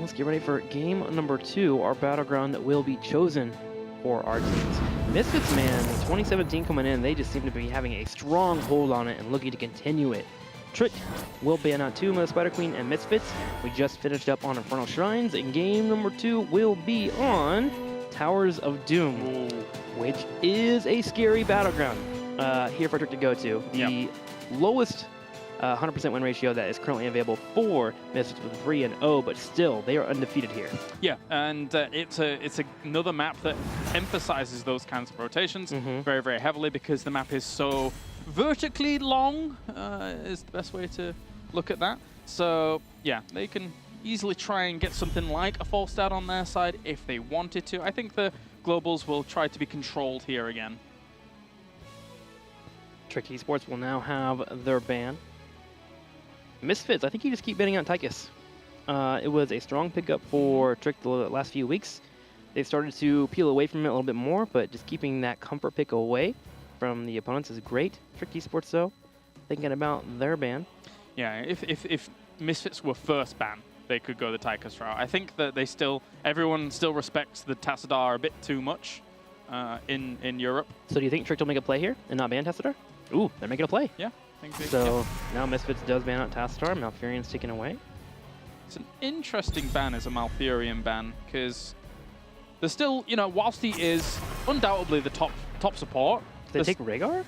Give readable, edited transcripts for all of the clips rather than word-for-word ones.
let's get ready for game number 2, our battleground that will be chosen for our teams. Misfits, man, 2017 coming in, they just seem to be having a strong hold on it and looking to continue it. Trick will ban out 2 Mother Spider Queen and Misfits. We just finished up on Infernal Shrines, and game number 2 will be on Towers of Doom, which is a scary battleground here for Trick to go to. The lowest 100% win ratio that is currently available for Misfits with 3-0, but still, they are undefeated here. Yeah, and it's another map that emphasizes those kinds of rotations very, very heavily because the map is so vertically long, is the best way to look at that. So, yeah, they can easily try and get something like a false start on their side if they wanted to. I think the Globals will try to be controlled here again. Trick Esports will now have their ban. Misfits, I think you just keep banning out Tychus. It was a strong pickup for Trick the last few weeks. They've started to peel away from it a little bit more, but just keeping that comfort pick away from the opponents is great. Trick Esports, though, thinking about their ban. Yeah, if Misfits were first ban, they could go the Tychus route. I think that everyone still respects the Tassadar a bit too much in Europe. So do you think Trick will make a play here and not ban Tassadar? Ooh, they're making a play. Yeah. So now Misfits does ban out Tassadar, Malfurion's taken away. It's an interesting ban as a Malfurion ban, because there's still, you know, whilst he is undoubtedly the top support. Did they take Rhaegar?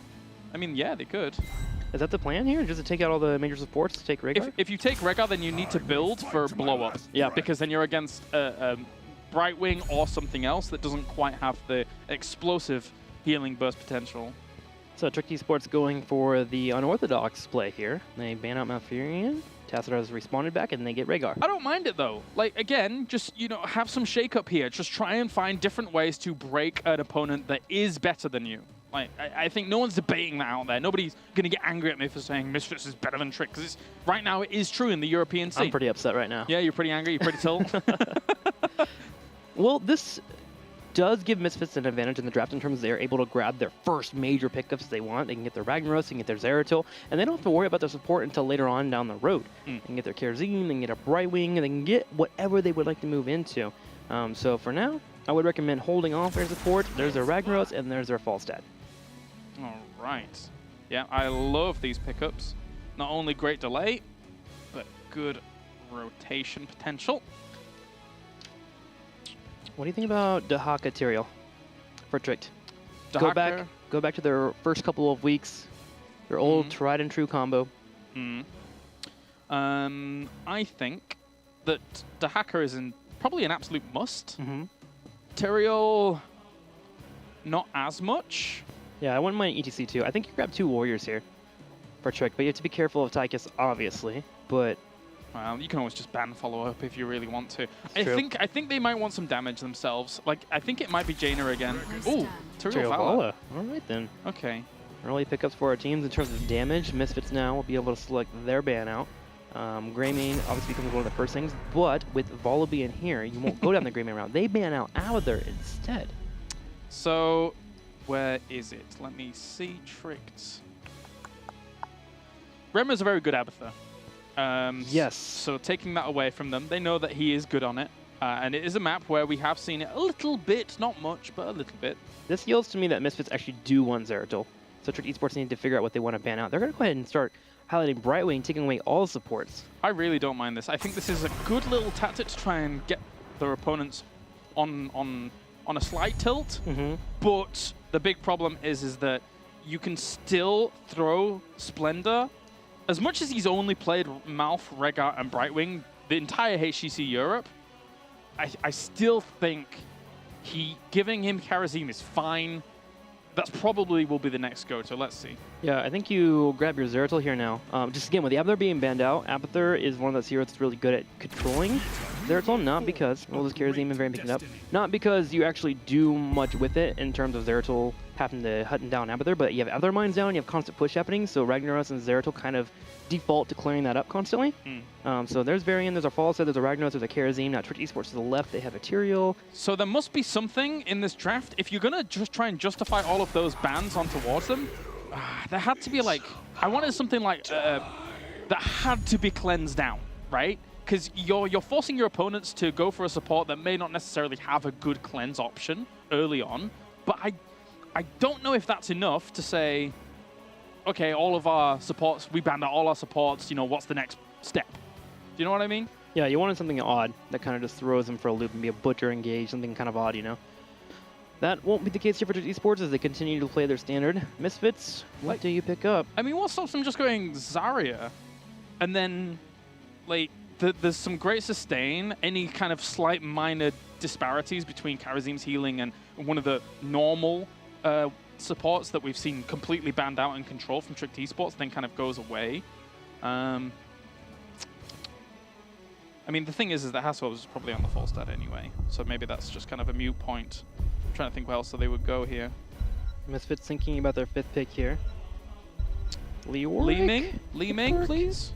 I mean, yeah, they could. Is that the plan here? Just to take out all the major supports to take Rhaegar? If you take Rhaegar, then you need to build for blow-up. Yeah, because then you're against Brightwing or something else that doesn't quite have the explosive healing burst potential. So Trick Esports going for the unorthodox play here. They ban out Malfurion, Tassadar has respawned back, and they get Rhaegar. I don't mind it, though. Like, again, just, you know, have some shake-up here. Just try and find different ways to break an opponent that is better than you. Like, I think no one's debating that out there. Nobody's going to get angry at me for saying Misfits is better than Trick, because right now it is true in the European scene. I'm pretty upset right now. Yeah, you're pretty angry, you're pretty tilt. Well, this does give Misfits an advantage in the draft in terms of they're able to grab their first major pickups they want. They can get their Ragnaros, they can get their Zeratul, and they don't have to worry about their support until later on down the road. They can get their Kerazine, they can get a Brightwing, and they can get whatever they would like to move into. So for now, I would recommend holding off their support. There's their Ragnaros, and there's their Falstad. All right. Yeah, I love these pickups. Not only great delay, but good rotation potential. What do you think about Dahaka Tyrael for Tricked? Dahaka? Go back to their first couple of weeks, their old tried and true combo. I think that Dahaka is probably an absolute must. Tyrael, not as much. Yeah, I wouldn't mind ETC too. I think you grab 2 warriors here for Trick, but you have to be careful of Tychus, obviously. But well, you can always just ban follow-up if you really want to. I think they might want some damage themselves. Like, I think it might be Jaina again. Ooh, Tyrael Vala. Vala. All right, then. Okay. Early pickups for our teams in terms of damage. Misfits now will be able to select their ban out. Greymane obviously becomes one of the first things, but with Vala being here, you won't go down the Greymane route. They ban out Aether instead. So, where is it? Let me see. Tricked. Remmer's a very good Abathur. Yes. So taking that away from them, they know that he is good on it. And it is a map where we have seen it a little bit, not much, but a little bit. This yields to me that Misfits actually do want Zeratul. So Trick Esports need to figure out what they want to ban out. They're going to go ahead and start highlighting Brightwing, taking away all supports. I really don't mind this. I think this is a good little tactic to try and get their opponents on a slight tilt. But the big problem is that you can still throw Splendor. As much as he's only played Malf, Rhaegar, and Brightwing, the entire HGC Europe, I still think giving him Kerazine is fine. That's probably will be the next go, so let's see. Yeah, I think you grab your Zeratul here now. Just again, with the Abathur being banned out, Abathur is one of those heroes that's really good at controlling Zeratul, not because, well, this Kerazine been very picking up, not because you actually do much with it in terms of Zeratul having to hunt down Abathur, but you have other mines down, you have constant push happening, so Ragnaros and Zeratul kind of default to clearing that up constantly. So there's Varian, there's a Falstad, there's a Ragnaros, there's a Kerazine. Now Trick Esports to the left, they have a Tyrael. So there must be something in this draft. If you're going to just try and justify all of those bans on towards them, there had to be like, I wanted something like, that had to be cleansed down, right? because you're forcing your opponents to go for a support that may not necessarily have a good cleanse option early on. But I don't know if that's enough to say, okay, all of our supports, we banned out all our supports, you know, what's the next step? Do you know what I mean? Yeah, you wanted something odd that kind of just throws them for a loop and be a butcher engage, something kind of odd, you know? That won't be the case here for esports as they continue to play their standard. Misfits, what do you pick up? I mean, what stops them just going Zarya? And then, like, there's some great sustain, any kind of slight minor disparities between Karazim's healing and one of the normal supports that we've seen completely banned out and controlled from Tricked Esports, then kind of goes away. I mean, the thing is that Hassel was probably on the full stat anyway, so maybe that's just kind of a mute point. I'm trying to think where else they would go here. Misfits thinking about their 5th pick here. Li Ming, please.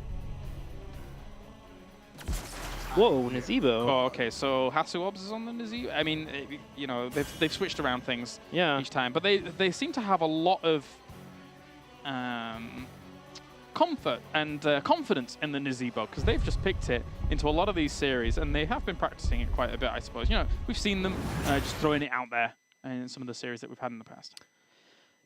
Whoa, Nazebo. Oh, okay, so Hasuobs is on the Nazebo. I mean, you know, they've switched around things each time, but they seem to have a lot of comfort and confidence in the Nazebo because they've just picked it into a lot of these series, and they have been practicing it quite a bit, I suppose. You know, we've seen them just throwing it out there in some of the series that we've had in the past.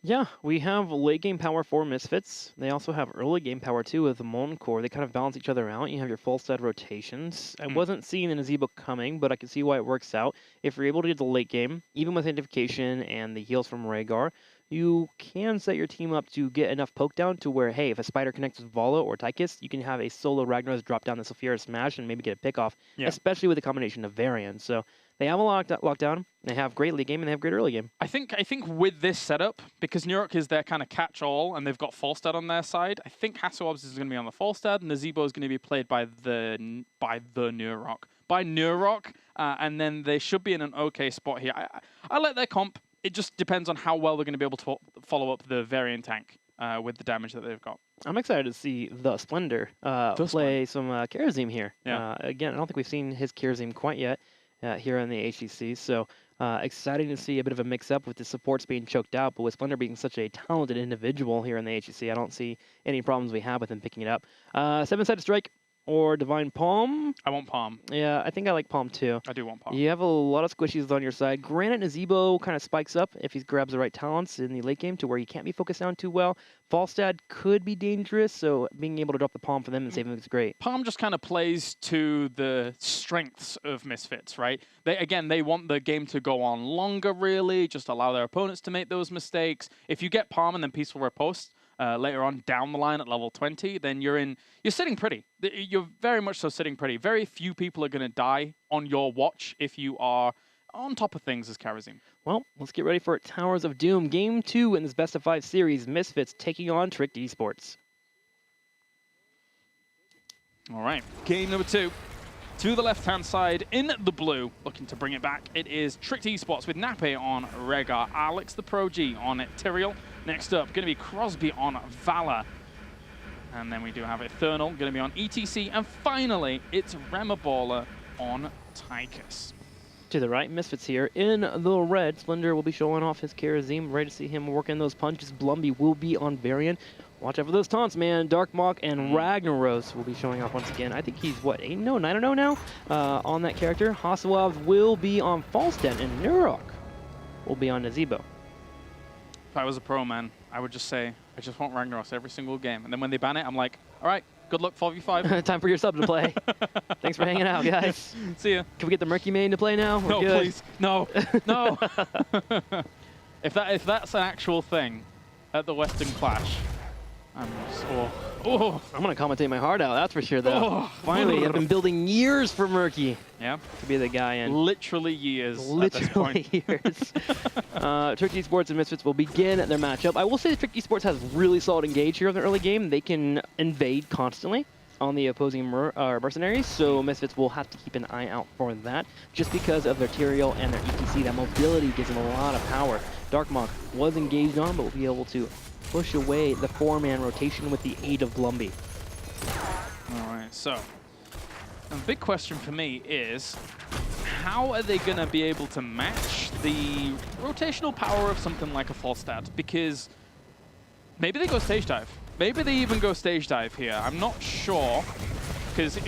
Yeah, we have late game power for Misfits. They also have early game power too with the Molten Core. They kind of balance each other out. You have your full set rotations. I wasn't seeing the Nazebo coming, but I can see why it works out. If you're able to get the late game, even with identification and the heals from Rhaegar, you can set your team up to get enough poke down to where, hey, if a Spider connects with Valo or Tychus, you can have a solo Ragnaros drop down the Sophia smash and maybe get a pick off, especially with the combination of Varian. So they have a lockdown, they have great late game, and they have great early game. I think with this setup, because Nurok is their kind of catch-all, and they've got Falstad on their side, I think Hasuobs is going to be on the Falstad, and Nazebo is going to be played by the Nurok, and then they should be in an okay spot here. I like their comp. It just depends on how well they're going to be able to follow up the Varian tank with the damage that they've got. I'm excited to see the Splendor play some Karazim here. Yeah. Again, I don't think we've seen his Karazim quite yet. Here in the HGC, so exciting to see a bit of a mix-up with the supports being choked out, but with Splendor being such a talented individual here in the HGC, I don't see any problems we have with him picking it up. 7-sided Strike or Divine Palm? I want Palm. Yeah, I think I like Palm too. I do want Palm. You have a lot of squishies on your side. Granted, Nazebo kind of spikes up if he grabs the right talents in the late game to where he can't be focused down too well. Falstad could be dangerous, so being able to drop the Palm for them and save them is great. Palm just kind of plays to the strengths of Misfits, right? They want the game to go on longer, really, just allow their opponents to make those mistakes. If you get Palm and then Peaceful Riposte, later on down the line at level 20, then you're sitting pretty. You're very much so sitting pretty. Very few people are going to die on your watch if you are on top of things as Karazim. Well, let's get ready for Towers of Doom. Game 2 in this best of 5 series. Misfits taking on Tricked Esports. All right, game number 2. To the left-hand side in the blue, looking to bring it back, it is Tricked Esports with Nape on Rhaegar, Alex the Pro G on Tyrael. Next up, going to be Crosby on Valor. And then we do have Eternal, going to be on ETC. And finally, it's Remaballer on Tychus. To the right, Misfits here. In the red, Splendor will be showing off his Karazim. Ready to see him working those punches. Blumby will be on Varian. Watch out for those taunts, man. Darkmok and Ragnaros will be showing off once again. I think he's, what, 8-0, 9-0 now on that character. Hasuobs will be on Falstad, and Nurok will be on Nazebo. If I was a pro, man, I would just say, I just want Ragnaros every single game. And then when they ban it, I'm like, all right, good luck 4v5. Time for your sub to play. Thanks for hanging out, guys. See ya. Can we get the Murky Main to play now? No, please. No. No. If that's an actual thing at the Western Clash, I'm just, I'm going to commentate my heart out, that's for sure, though. Finally, I've been building years for Murky. Yeah. To be the guy in. Literally years Literally at this point. years. Tricked Esports and Misfits will begin their matchup. I will say that Tricked Esports has really solid engage here in the early game. They can invade constantly on the opposing mercenaries, so Misfits will have to keep an eye out for that. Just because of their Tyrael and their ETC, that mobility gives them a lot of power. Darkmok was engaged on, but will be able to push away the 4-man rotation with the aid of Glumby. All right, so the big question for me is, how are they going to be able to match the rotational power of something like a Falstad? Because maybe they go stage dive. Maybe they even go stage dive here. I'm not sure. because if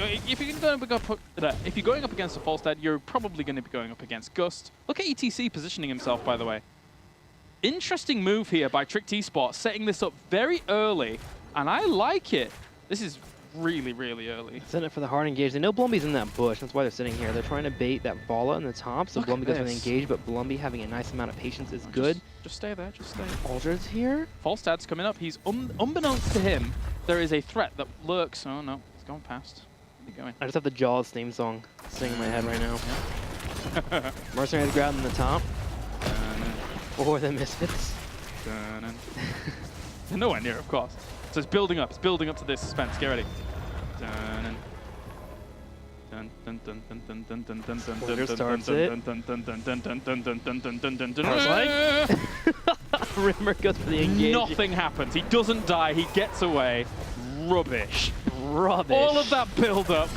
you're going up against a Falstad, you're probably going to be going up against Gust. Look at ETC positioning himself, by the way. Interesting move here by Tricked Esport, setting this up very early, and I like it. This is really, really early. Setting it for the hard engage. They know Blumby's in that bush. That's why they're sitting here. They're trying to bait that Vala in the top, so Blumby doesn't engage, but Blumby having a nice amount of patience is good. Just stay there, just stay. Aldred's here. Falstad's coming up. He's unbeknownst to him, there is a threat that lurks. Oh no, he's going past. Where's he going? I just have the Jaws theme song singing in my head right now. Yeah. Mercenaries grabbing the top. Or the Misfits. Nowhere near, of course. So it's building up. It's building up to this suspense. Get ready. Starts it. Rimmer goes for the engage. Nothing happens. He doesn't die. He gets away. Rubbish. Rubbish. All of that build up.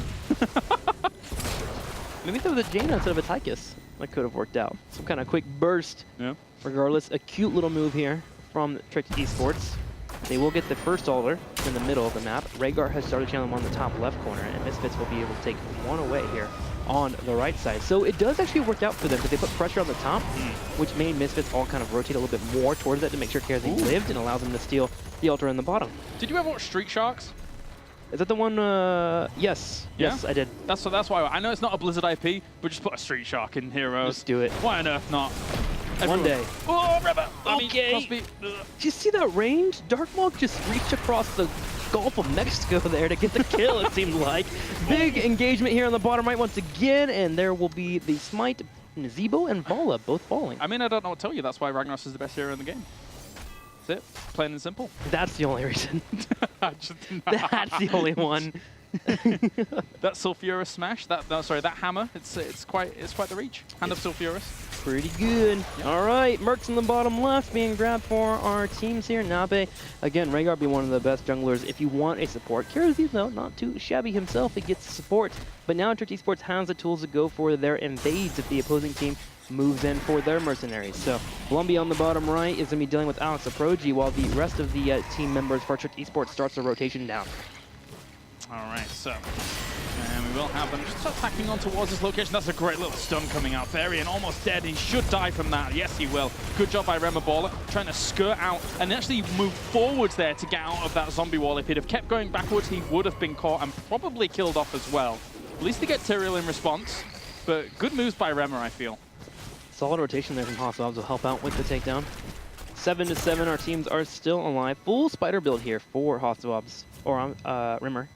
Maybe there was a Jaina instead of a Tychus. That could have worked out. Some kind of quick burst. Yeah. Regardless, a cute little move here from Tricked Esports. They will get the first altar in the middle of the map. Rhaegar has started channeling on the top left corner, and Misfits will be able to take one away here on the right side. So it does actually work out for them because they put pressure on the top, which made Misfits all kind of rotate a little bit more towards that to make sure KRZ lived and allows them to steal the altar in the bottom. Did you ever watch Street Sharks? Is that the one? Yes. Yeah? Yes, I did. That's why. I know it's not a Blizzard IP, but just put a Street Shark in Heroes. Just do it. Why on earth not? One day. Oh, Rebel! Okay. Did you see that range? Darkmog just reached across the Gulf of Mexico there to get the kill, it seemed like. Big engagement here on the bottom right once again, and there will be the Smite, Nazebo, and Vala both falling. I mean, I don't know what to tell you. That's why Ragnaros is the best hero in the game. That's it. Plain and simple. That's the only reason. That's the only one. That Sulfurous smash, that hammer, it's quite the reach. Hand of Sulfurous. Pretty good. Yep. All right, Mercs in the bottom left being grabbed for our teams here. Nabe, again, Rhaegar being one of the best junglers if you want a support. KRZ, though, not too shabby himself. He gets support. But now Tricked Esports has the tools to go for their invades if the opposing team moves in for their mercenaries. So Blumby on the bottom right is going to be dealing with Alex Aproji while the rest of the team members for Tricked Esports starts the rotation down. All right, so, and we will have them just attacking on towards this location. That's a great little stun coming out. Varian almost dead. He should die from that. Yes, he will. Good job by Rema Baller, trying to skirt out and actually move forwards there to get out of that zombie wall. If he'd have kept going backwards, he would have been caught and probably killed off as well. At least he gets Tyrael in response, but good moves by Rema, I feel. Solid rotation there from Hossabs will help out with the takedown. 7-7, our teams are still alive. Full spider build here for Hossabs, or Rimmer.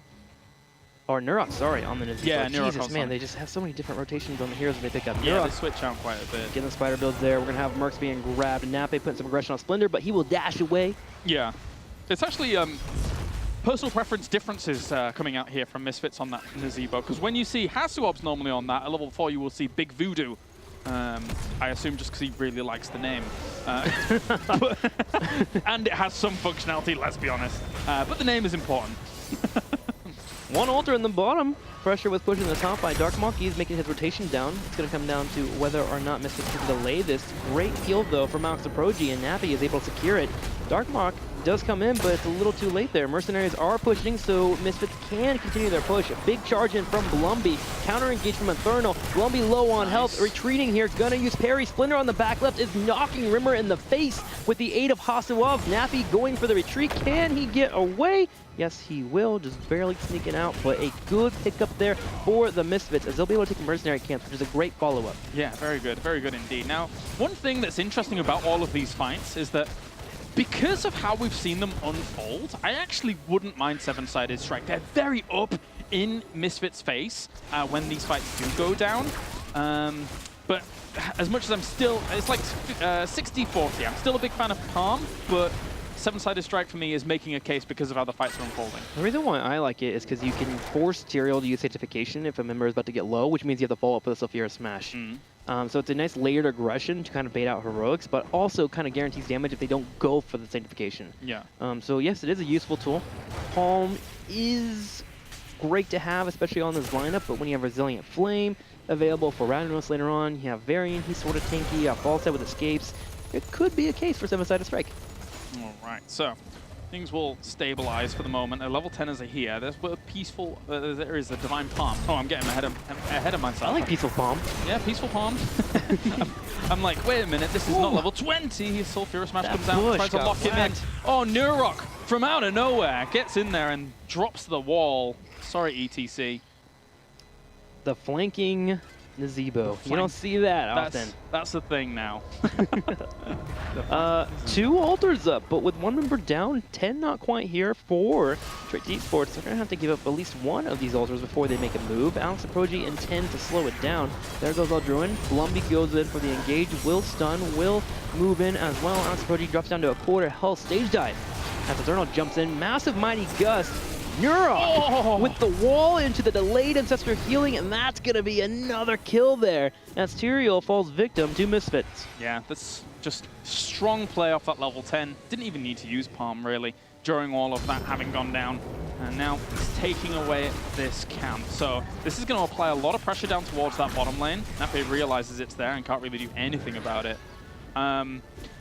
Or Nurox, sorry, on the Nazebo. Yeah, Nurox. Jesus, man, they just have so many different rotations on the heroes that they pick up. Yeah, Nurox, they switch out quite a bit. Getting the spider builds there. We're going to have Mercs being grabbed. Nape putting some aggression on Splendor, but he will dash away. Yeah. It's actually personal preference differences coming out here from Misfits on that Nazebo. Because when you see Hasuobs normally on that, at level 4 you will see Big Voodoo. I assume just because he really likes the name. And it has some functionality, let's be honest. But the name is important. One altar in the bottom. Pressure was pushing the top by Darkmog. He's making his rotation down. It's going to come down to whether or not Misfits can delay this. Great heal, though, from Alex Aproji, and Nappy is able to secure it. Darkmog does come in, but it's a little too late there. Mercenaries are pushing, so Misfits can continue their push. A big charge in from Blumby. Counter engage from Infernal. Blumby low on health, retreating here. Gonna use parry. Splinter on the back left is knocking Rimmer in the face with the aid of Hasuov. Nappy going for the retreat. Can he get away? Yes, he will, just barely sneaking out, but a good pickup there for the Misfits, as they'll be able to take mercenary camps, which is a great follow-up. Yeah, very good indeed. Now, one thing that's interesting about all of these fights is that because of how we've seen them unfold, I actually wouldn't mind Seven-Sided Strike. They're very up in Misfits' face when these fights do go down. But as much as I'm still, it's like 60-40. I'm still a big fan of Palm, but Seven-Sided Strike for me is making a case because of how the fights are unfolding. The reason why I like it is because you can force Tyrael to use Sanctification if a member is about to get low, which means you have to follow up with a Sulfurous Smash. So it's a nice layered aggression to kind of bait out heroics, but also kind of guarantees damage if they don't go for the Sanctification. Yeah. So yes, it is a useful tool. Palm is great to have, especially on this lineup, but when you have Resilient Flame available for Ragnaros later on, you have Varian, he's sort of tanky, Falstad with escapes. It could be a case for Seven-Sided Strike. All right, so things will stabilize for the moment. A level 10 is a here. There's a peaceful. There is a divine palm. Oh, I'm getting ahead of myself. I like peaceful palm. Yeah, peaceful palm. I'm like, wait a minute, this is not level 20. Sulfurous Smash comes out, tries to lock him in. Oh, Nurok from out of nowhere gets in there and drops the wall. Sorry, ETC. The flanking Nazebo. You don't see that often. That's the thing now. 2 altars up, but with 1 member down, 10 not quite here for Trick Esports. They're going to have to give up at least 1 of these altars before they make a move. Alex and Proji intend to slow it down. There goes Aldruin. Blumby goes in for the engage. Will stun. Will move in as well. Alex and Proji drops down to a quarter health. Stage dive. As Eternal jumps in. Massive mighty gust. Nurok with the wall into the delayed ancestor healing, and that's going to be another kill there as Tyrael falls victim to Misfits. Yeah, that's just strong play off that level 10. Didn't even need to use Palm, really, during all of that having gone down. And now it's taking away this camp. So this is going to apply a lot of pressure down towards that bottom lane. Nape realizes it's there and can't really do anything about it.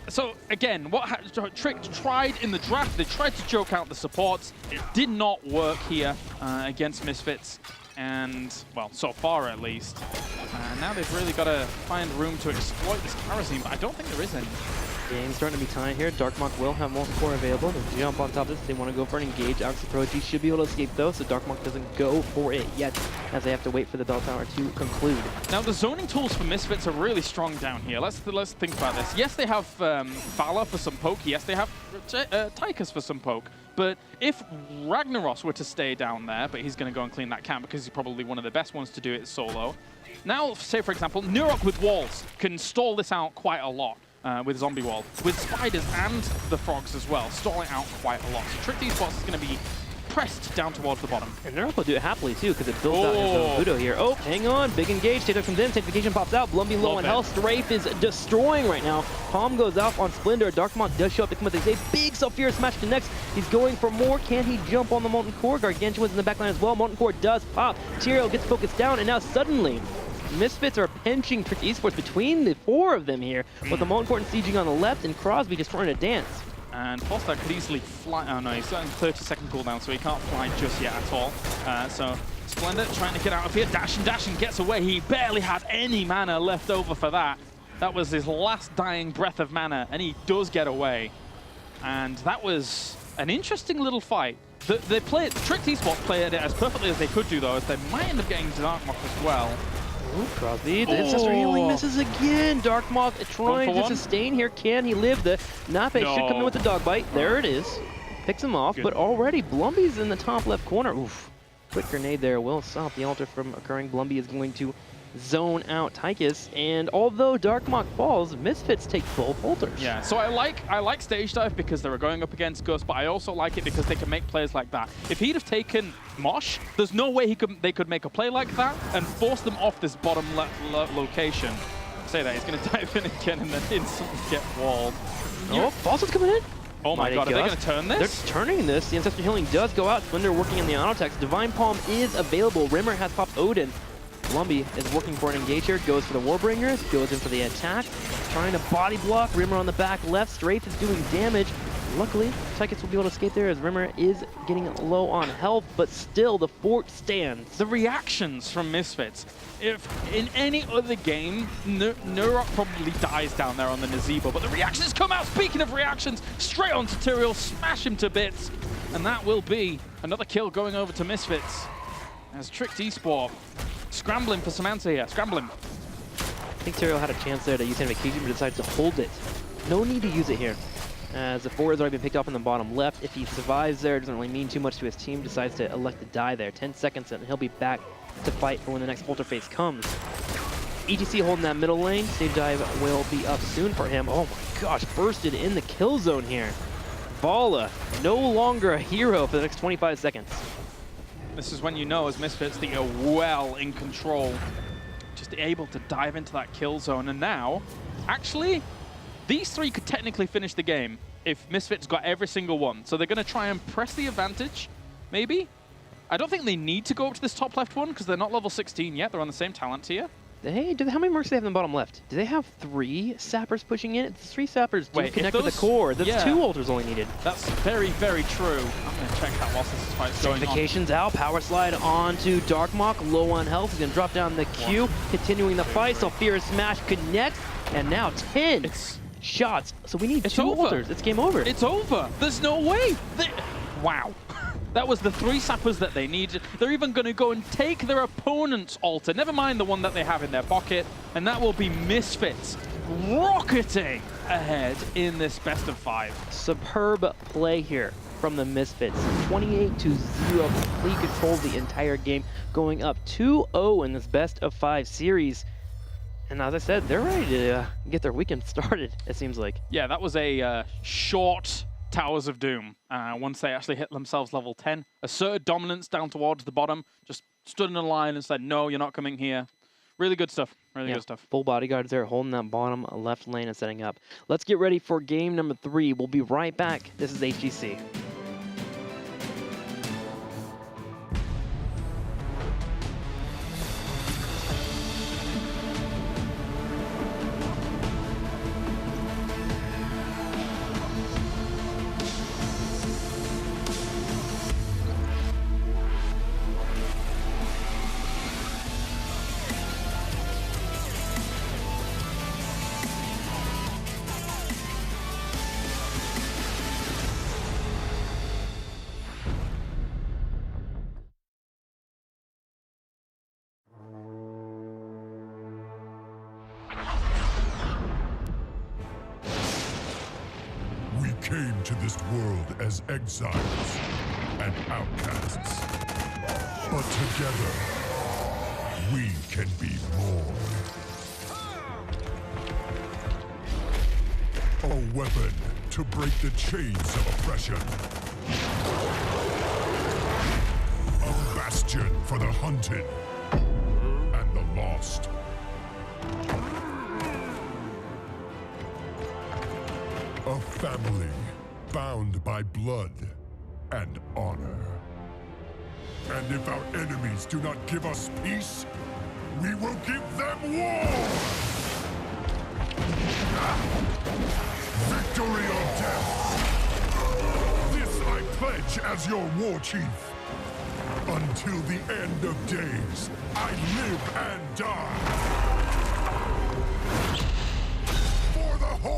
So again, what Trick tried in the draft, they tried to joke out the supports. It did not work here against Misfits, and well, so far at least. Now they've really got to find room to exploit this kerosene, but I don't think there is any. Game's starting to be tight here. Darkmonk will have multi-core available to jump on top of this. They want to go for an engage. Alex Proji should be able to escape though, so Darkmonk doesn't go for it yet, as they have to wait for the bell tower to conclude. Now the zoning tools for Misfits are really strong down here. Let's think about this. Yes, they have Valor for some poke. Yes, they have Tychus for some poke. But if Ragnaros were to stay down there, but he's going to go and clean that camp because he's probably one of the best ones to do it solo. Now, say for example, Nurok with walls can stall this out quite a lot. With Zombie Wall, with Spiders and the Frogs as well, stalling out quite a lot. So Trick Esports is going to be pressed down towards the bottom. And Nurok will do it happily too, because it builds out his own Budo here. Oh, hang on, big engage, Tato comes in, Sanctification pops out, Blumby low on health, Strafe is destroying right now. Palm goes off on Splendor, Darkmonk does show up to come with a big Sulfurous Smash connects. He's going for more, can he jump on the Molten Core? Gargantuan's in the backline as well, Molten Core does pop, Tyrael gets focused down, and now suddenly, Misfits are pinching Trick Esports between the 4 of them here, with the Molten Core sieging on the left and Crosby just trying to dance. And Foster could easily fly. Oh no, he's got a 30-second cooldown, so he can't fly just yet at all. So Splendor trying to get out of here, dashing, gets away. He barely had any mana left over for that. That was his last dying breath of mana, and he does get away. And that was an interesting little fight. Trick Esports played it as perfectly as they could do, though, as they might end up getting Darkmonk as well. Ooh, Crosby, the ancestor healing misses again. Darkmonk trying to sustain here. Can he live? The Nape should come in with the dog bite. There it is. Picks him off, but already Blumby's in the top left corner. Oof. Quick grenade there will stop the altar from occurring. Blumby is going to zone out Tychus, and although Darkmonk falls, Misfits take both altars. Yeah, so I like Stage Dive because they were going up against Ghost, but I also like it because they can make plays like that. If he'd have taken Mosh, there's no way they could make a play like that and force them off this bottom left location. Say that, he's going to dive in again and then instantly get walled. Oh, Fawcett's coming in. Oh my god, are they going to turn this? They're turning this. The Ancestor Healing does go out. Splendor working in the auto attacks. Divine Palm is available. Rimmer has popped Odin. Blumby is working for an engage here, goes for the Warbringer, goes in for the attack, trying to body block. Rimmer on the back left, Strafe is doing damage. Luckily, Tychus will be able to escape there as Rimmer is getting low on health, but still the fort stands. The reactions from Misfits. If in any other game, Nurok probably dies down there on the Nazebo, but the reactions come out. Speaking of reactions, straight onto Tyrael, smash him to bits, and that will be another kill going over to Misfits. As Trick Esports scrambling for some answer here, scrambling. I think Tyrael had a chance there to use Invocation, but decided to hold it. No need to use it here, as the 4 has already been picked up in the bottom left. If he survives there, it doesn't really mean too much to his team, decides to elect to die there. 10 seconds and he'll be back to fight for when the next Altar Phase comes. HGC holding that middle lane. Stage Dive will be up soon for him. Oh my gosh, bursted in the kill zone here. Vala, no longer a hero for the next 25 seconds. This is when you know, as Misfits, that you're well in control. Just able to dive into that kill zone. And now, actually, these 3 could technically finish the game if Misfits got every single one. So they're going to try and press the advantage, maybe. I don't think they need to go up to this top left one because they're not level 16 yet. They're on the same talent tier. How many mercs do they have in the bottom left? Do they have 3 sappers pushing in? It's 3 sappers do Wait, connect to the core. That's 2 altars only needed. That's very, very true. I'm going to check that whilst this fight's going on. Sanctification's out. Power slide onto Darkmok. Low on health. He's going to drop down the Q. Continuing the fight. So Fear Smash connects. And now 10 shots. So we need 2 altars. It's game over. It's over. There's no way. Wow. That was the 3 sappers that they needed. They're even going to go and take their opponent's altar, never mind the one that they have in their pocket, and that will be Misfits rocketing ahead in this best of 5. Superb play here from the Misfits. 28-0, complete control the entire game, going up 2-0 in this best of 5 series. And as I said, they're ready to get their weekend started, it seems like. Yeah, that was a short Towers of Doom. Once they actually hit themselves level 10, asserted dominance down towards the bottom, just stood in a line and said, no, you're not coming here. Really good stuff. Really good stuff. Full bodyguards there holding that bottom left lane and setting up. Let's get ready for game number 3. We'll be right back. This is HGC. Came to this world as exiles and outcasts. But together, we can be more. A weapon to break the chains of oppression. A bastion for the hunted and the lost. A family bound by blood and honor. And if our enemies do not give us peace, we will give them war! Victory or death! This I pledge as your war chief. Until the end of days, I live and die.